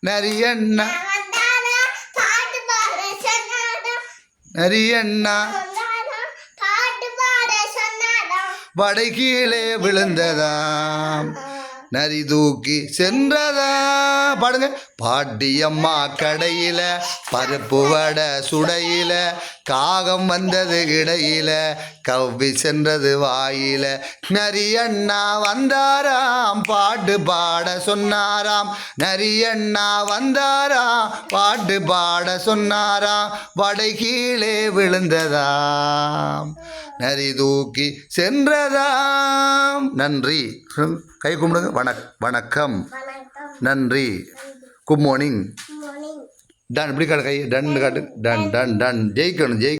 நரியண்ணா நரியண்ணா வடை கீழே விழுந்ததாம் நரி தூக்கி சென்றதா. பாடுங்க. பாட்டியம்மா கடையில பருப்பு வடை சுடையில காகம் வந்தது இடையில கவ்வி சென்றது வாயில. நரியண்ணா வந்தாராம் பாட்டு பாட சொன்னாராம். நரியண்ணா வந்தாராம் பாட்டு பாட சொன்னாராம். வடை கீழே விழுந்ததாம் நரி தூக்கி சென்றதாம். நன்றி. கை கும்பிடுங்க. வணக்கம். நன்றி. Good morning. டன் இப்படி காட்டு கை. டன் காட்டு. Done done done. ஜெயிக்கணும்.